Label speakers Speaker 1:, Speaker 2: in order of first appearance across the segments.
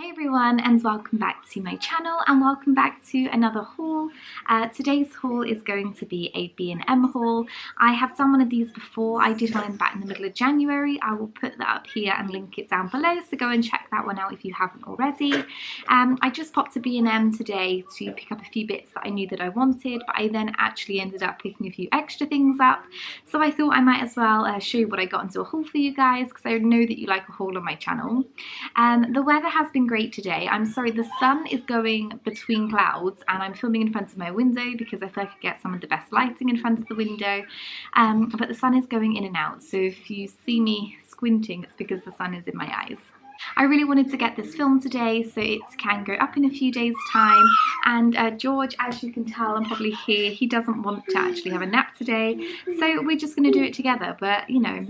Speaker 1: Hey everyone, and welcome back to my channel and welcome back to another haul. Today's haul is going to be a B&M haul. I have done one of these before. I did one back in the middle of January. I will put that up here and link it down below, so go and check that one out if you haven't already. I just popped to B&M today to pick up a few bits that I knew that I wanted, but I then actually ended up picking a few extra things up. So I thought I might as well show you what I got into a haul for you guys, because I know that you like a haul on my channel. The weather has been great today. I'm sorry, the sun is going between clouds and I'm filming in front of my window because I feel like I get some of the best lighting in front of the window, but the sun is going in and out, so if you see me squinting, it's because the sun is in my eyes. I really wanted to get this filmed today so it can go up in a few days time, and George, as you can tell and probably hear, he doesn't want to actually have a nap today, so we're just going to do it together. But you know,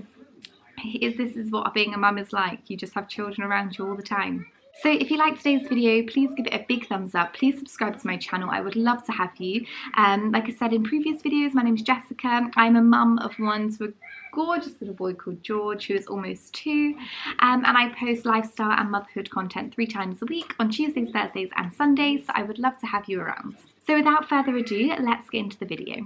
Speaker 1: this is what being a mum is like. You just have children around you all the time. So if you liked today's video, please give it a big thumbs up. Please subscribe to my channel. I would love to have you. Like I said in previous videos, my name is Jessica. I'm a mum of one to a gorgeous little boy called George, who is almost 2. And I post lifestyle and motherhood content 3 times a week on Tuesdays, Thursdays and Sundays. So I would love to have you around. So without further ado, let's get into the video.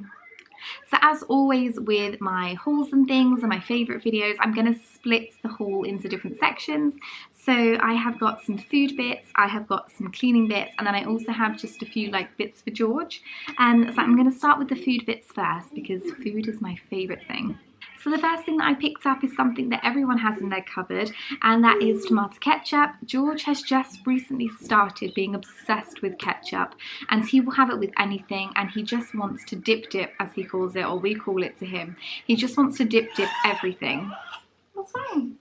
Speaker 1: So as always with my hauls and things and my favourite videos, I'm going to split the haul into different sections. So I have got some food bits, I have got some cleaning bits, and then I also have just a few bits for George. So I'm going to start with the food bits first because food is my favourite thing. So the first thing that I picked up is something that everyone has in their cupboard, and that is tomato ketchup. George has just recently started being obsessed with ketchup, and he will have it with anything, and he just wants to dip as he calls it, or we call it to him. He just wants to dip everything. What's wrong?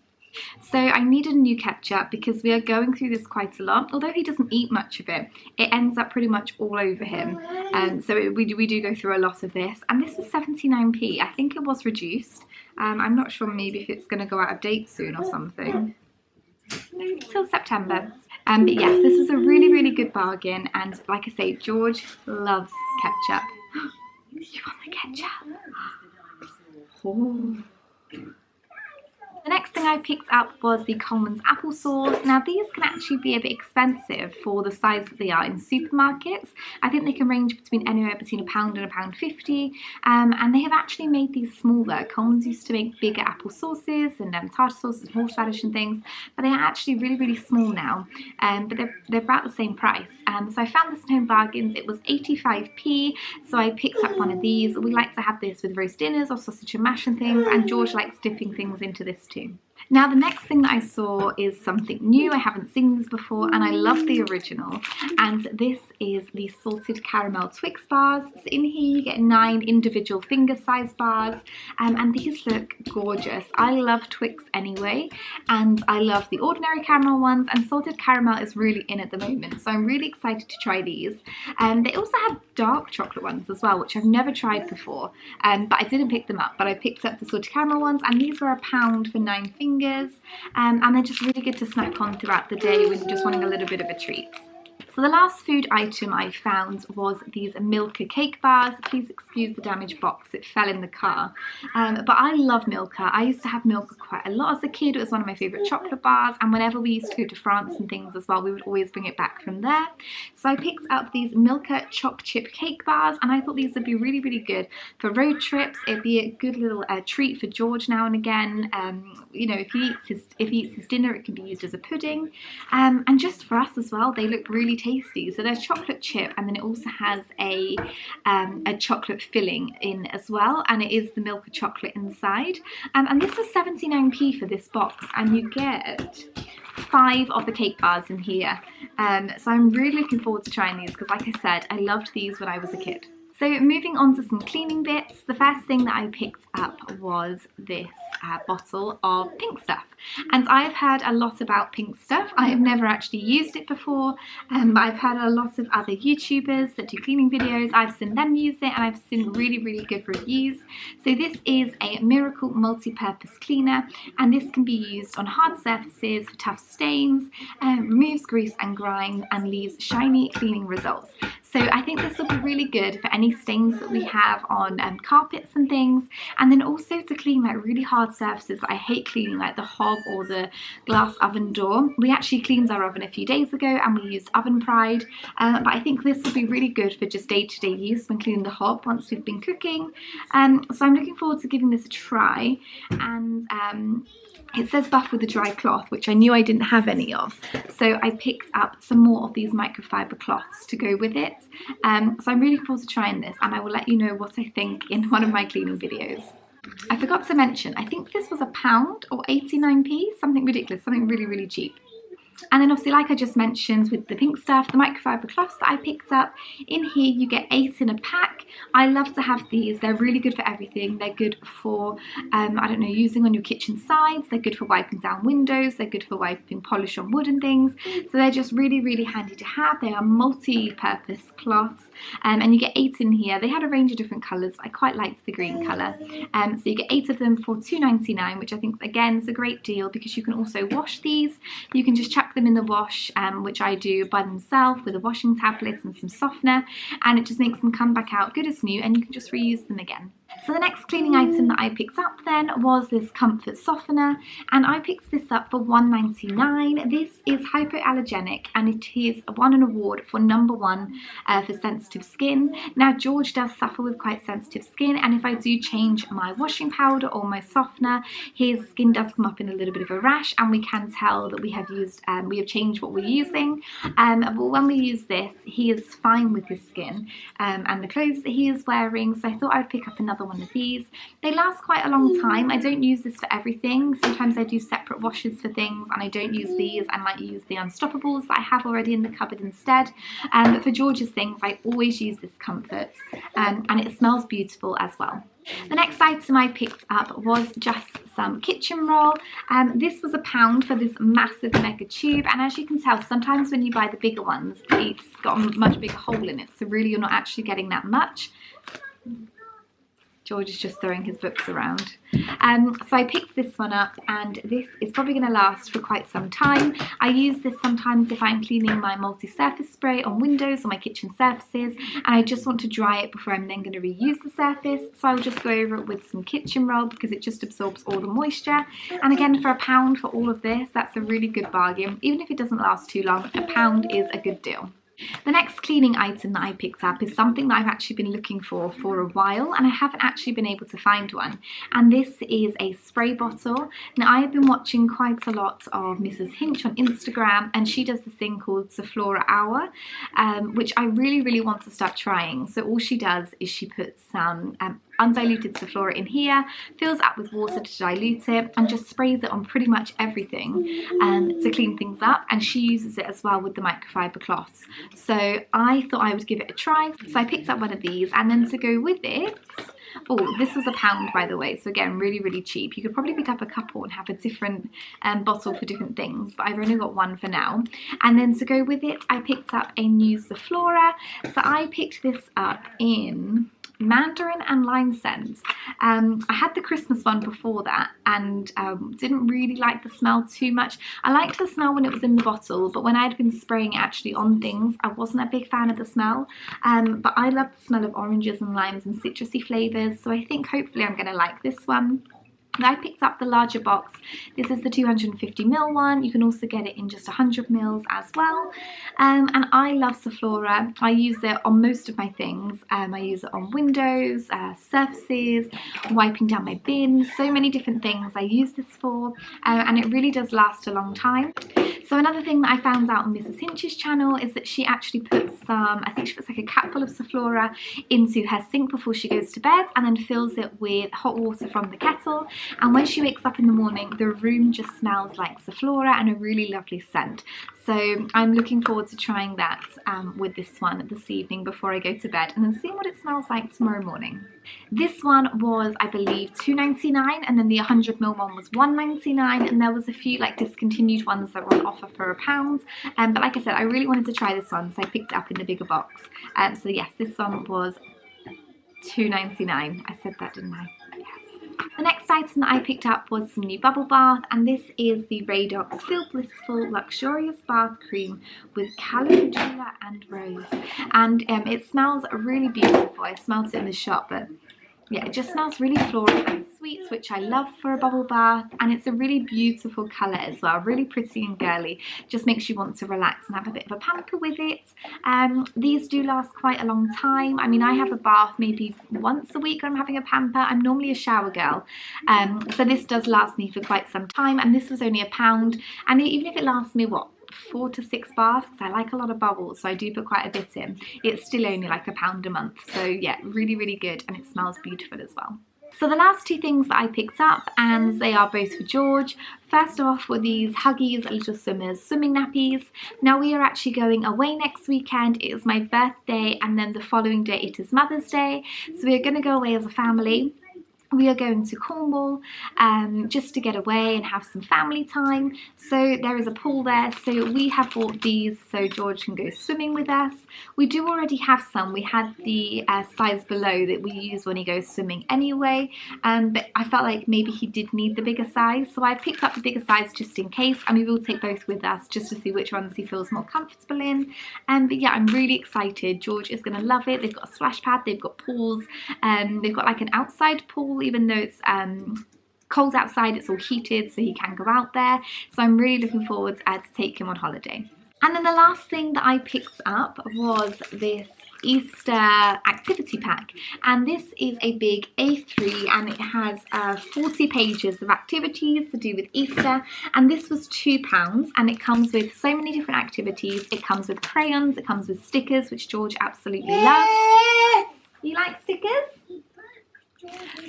Speaker 1: So I needed a new ketchup because we are going through this quite a lot. Although he doesn't eat much of it, it ends up pretty much all over him. So we do go through a lot of this. And this was 79p. I think it was reduced. I'm not sure, maybe if it's going to go out of date soon or something. No, till September. But yes, this was a really good bargain. And like I say, George loves ketchup. You want the ketchup? Oh. The next thing I picked up was the Coleman's applesauce. Now these can actually be a bit expensive for the size that they are in supermarkets. I think they can range anywhere between £1 and £1.50, and they have actually made these smaller. Coleman's used to make bigger apple sauces and tartar sauces and horseradish and things, but they are actually really small now, but they're about the same price. So I found this in Home Bargains. It was 85p, so I picked up one of these. We like to have this with roast dinners or sausage and mash and things, and George likes dipping things into this too. Now the next thing that I saw is something new. I haven't seen this before and I love the original, and this is the salted caramel Twix bars. So in here you get 9 individual finger size bars, and these look gorgeous. I love Twix anyway, and I love the ordinary caramel ones, and salted caramel is really in at the moment, so I'm really excited to try these. They also have dark chocolate ones as well, which I've never tried before, but I didn't pick them up, but I picked up the salted caramel ones, and these were £1 for 9 fingers, and they're just really good to snack on throughout the day when you're just wanting a little bit of a treat. So the last food item I found was these Milka cake bars. Please excuse the damaged box, it fell in the car. But I love Milka. I used to have Milka quite a lot as a kid. It was one of my favourite chocolate bars, and whenever we used to go to France and things as well, we would always bring it back from there. So I picked up these Milka choc chip cake bars, and I thought these would be really good for road trips. It'd be a good little treat for George now and again. You know, if he eats his dinner, it can be used as a pudding, and just for us as well. They look really tasty. So there's chocolate chip, and then it also has a chocolate filling in as well, and it is the Milka chocolate inside. And this was 79p for this box, and you get 5 of the cake bars in here. So I'm really looking forward to trying these because, like I said, I loved these when I was a kid. So moving on to some cleaning bits, the first thing that I picked up was this bottle of pink stuff. And I've heard a lot about pink stuff. I have never actually used it before, but I've heard a lot of other YouTubers that do cleaning videos. I've seen them use it, and I've seen really good reviews. So this is a miracle multi-purpose cleaner, and this can be used on hard surfaces for tough stains, removes grease and grime, and leaves shiny cleaning results. So So I think this will be really good for any stains that we have on carpets and things, and then also to clean like really hard surfaces that I hate cleaning, like the hob or the glass oven door. We actually cleaned our oven a few days ago and we used Oven Pride, but I think this will be really good for just day-to-day use when cleaning the hob once we've been cooking. So I'm looking forward to giving this a try, and it says buff with a dry cloth, which I knew I didn't have any of, so I picked up some more of these microfiber cloths to go with it. So I'm really looking forward to trying this, and I will let you know what I think in one of my cleaning videos. I forgot to mention, I think this was £1 or 89p, something ridiculous, something really, really cheap. And then obviously, like I just mentioned with the pink stuff, the microfiber cloths that I picked up, in here you get 8 in a pack. I love to have these. They're really good for everything. They're good for, I don't know, using on your kitchen sides. They're good for wiping down windows. They're good for wiping polish on wood and things. So they're just really, really handy to have. They are multi-purpose cloths, and you get 8 in here. They had a range of different colours. I quite liked the green colour. So you get 8 of them for £2.99, which I think, again, is a great deal because you can also wash these. You can just chuck them in the wash, which I do by themselves with a washing tablet and some softener, and it just makes them come back out good as new, and you can just reuse them again. So the next cleaning item that I picked up then was this comfort softener, and I picked this up for £1.99. This is hypoallergenic, and it is won an award for #1 for sensitive skin. Now George does suffer with quite sensitive skin, and if I do change my washing powder or my softener, his skin does come up in a little bit of a rash, and we can tell that we have changed what we're using. But when we use this, he is fine with his skin and the clothes that he is wearing, so I thought I would pick up another one of these. They last quite a long time. I don't use this for everything. Sometimes I do separate washes for things and I don't use these. I might use the Unstoppables that I have already in the cupboard instead. But for George's things, I always use this comfort, and it smells beautiful as well. The next item I picked up was just some kitchen roll. This was £1 for this massive mega tube, and as you can tell, sometimes when you buy the bigger ones, it's got a much bigger hole in it, so really you're not actually getting that much. George is just throwing his books around. So I picked this one up, and this is probably going to last for quite some time. I use this sometimes if I'm cleaning my multi-surface spray on windows or my kitchen surfaces, and I just want to dry it before I'm then going to reuse the surface. So I'll just go over it with some kitchen roll because it just absorbs all the moisture. And again, for £1 for all of this, that's a really good bargain. Even if it doesn't last too long, £1 is a good deal. The next cleaning item that I picked up is something that I've actually been looking for a while, and I haven't actually been able to find one, and this is a spray bottle. Now I have been watching quite a lot of Mrs. Hinch on Instagram, and she does this thing called Soflora Hour, which I really, really want to start trying. So all she does is she puts some undiluted Soflora in here, fills up with water to dilute it, and just sprays it on pretty much everything to clean things up, and she uses it as well with the microfiber cloths. So I thought I would give it a try, so I picked up one of these, and then to go with it, oh, this was £1 by the way, so again, really, really cheap. You could probably pick up a couple and have a different bottle for different things, but I've only got one for now. And then to go with it, I picked up a new Soflora. So I picked this up in mandarin and lime scent. I had the Christmas one before that, and didn't really like the smell too much. I liked the smell when it was in the bottle, but when I had been spraying it actually on things, I wasn't a big fan of the smell. But I love the smell of oranges and limes and citrusy flavours, so I think hopefully I'm going to like this one. I picked up the larger box. This is the 250ml one. You can also get it in just 100ml as well. And I love Soflora. I use it on most of my things. I use it on windows, surfaces, wiping down my bins, so many different things I use this for, and it really does last a long time. So another thing that I found out on Mrs. Hinch's channel is that she actually puts some, I think she puts like a capful of Soflora into her sink before she goes to bed, and then fills it with hot water from the kettle. And when she wakes up in the morning, the room just smells like Soflora and a really lovely scent. So I'm looking forward to trying that with this one this evening before I go to bed, and then seeing what it smells like tomorrow morning. This one was, I believe, £2.99, and then the 100ml one was £1.99, and there was a few like discontinued ones that were on offer for £1. But like I said, I really wanted to try this one, so I picked it up in the bigger box. So yes, this one was £2.99. I said that, didn't I? Yes. The next item that I picked up was some new bubble bath, and this is the Radox Feel Blissful Luxurious Bath Cream with calendula and rose. And it smells really beautiful. I smelled it in the shop, but yeah, it just smells really floral and sweet, which I love for a bubble bath, and it's a really beautiful colour as well, really pretty and girly. Just makes you want to relax and have a bit of a pamper with it. These do last quite a long time. I mean, I have a bath maybe once a week when I'm having a pamper. I'm normally a shower girl, so this does last me for quite some time, and this was only £1, and even if it lasts me, what, 4 to 6 baths, because I like a lot of bubbles, so I do put quite a bit in. It's still only like £1 a month, so yeah, really good, and it smells beautiful as well. So the last two things that I picked up, and they are both for George. First off were these Huggies Little Swimmers swimming nappies. Now we are actually going away next weekend. It is my birthday, and then the following day it is Mother's Day, so we are going to go away as a family. We are going to Cornwall just to get away and have some family time. So there is a pool there, so we have bought these so George can go swimming with us. We do already have some. We had the size below that we use when he goes swimming anyway, but I felt like maybe he did need the bigger size, so I picked up the bigger size just in case, and we will take both with us just to see which ones he feels more comfortable in. But yeah, I'm really excited. George is going to love it. They've got a splash pad, they've got pools, they've got like an outside pool. Even though it's cold outside, it's all heated, so he can go out there. So I'm really looking forward to take him on holiday. And then the last thing that I picked up was this Easter activity pack, and this is a big A3, and it has 40 pages of activities to do with Easter, and this was £2, and it comes with so many different activities. It comes with crayons, it comes with stickers, which George absolutely loves. You like stickers?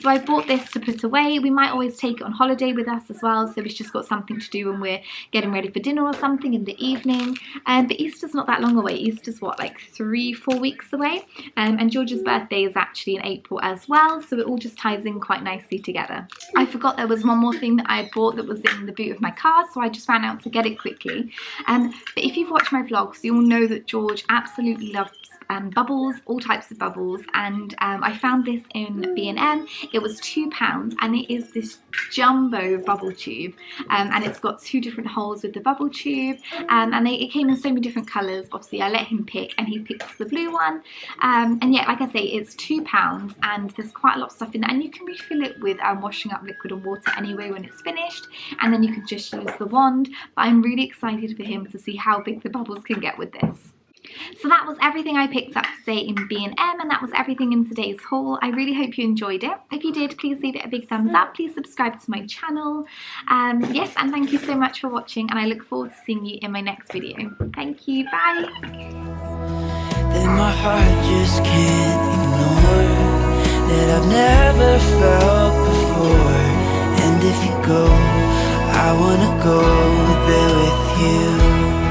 Speaker 1: So I bought this to put away. We might always take it on holiday with us as well, so we've just got something to do when we're getting ready for dinner or something in the evening. But Easter's not that long away. Easter's what, like 3-4 weeks away, and George's birthday is actually in April as well, so it all just ties in quite nicely together. I forgot there was one more thing that I had bought that was in the boot of my car, so I just ran out to get it quickly. But if you've watched my vlogs, you'll know that George absolutely loves bubbles, all types of bubbles, and I found this in B&M. It was £2, and it is this jumbo bubble tube, and it's got 2 different holes with the bubble tube, and it came in so many different colours. Obviously I let him pick, and he picks the blue one, and yeah, like I say, it's £2, and there's quite a lot of stuff in there, and you can refill it with washing up liquid and water anyway when it's finished, and then you can just use the wand. But I'm really excited for him to see how big the bubbles can get with this. So that was everything I picked up today in B&M, and that was everything in today's haul. I really hope you enjoyed it. If you did, please leave it a big thumbs up. Please subscribe to my channel. Yes, and thank you so much for watching, and I look forward to seeing you in my next video. Thank you. Bye.
Speaker 2: That my heart just can't ignore, that I've never felt before. And if you go, I wanna go there with you.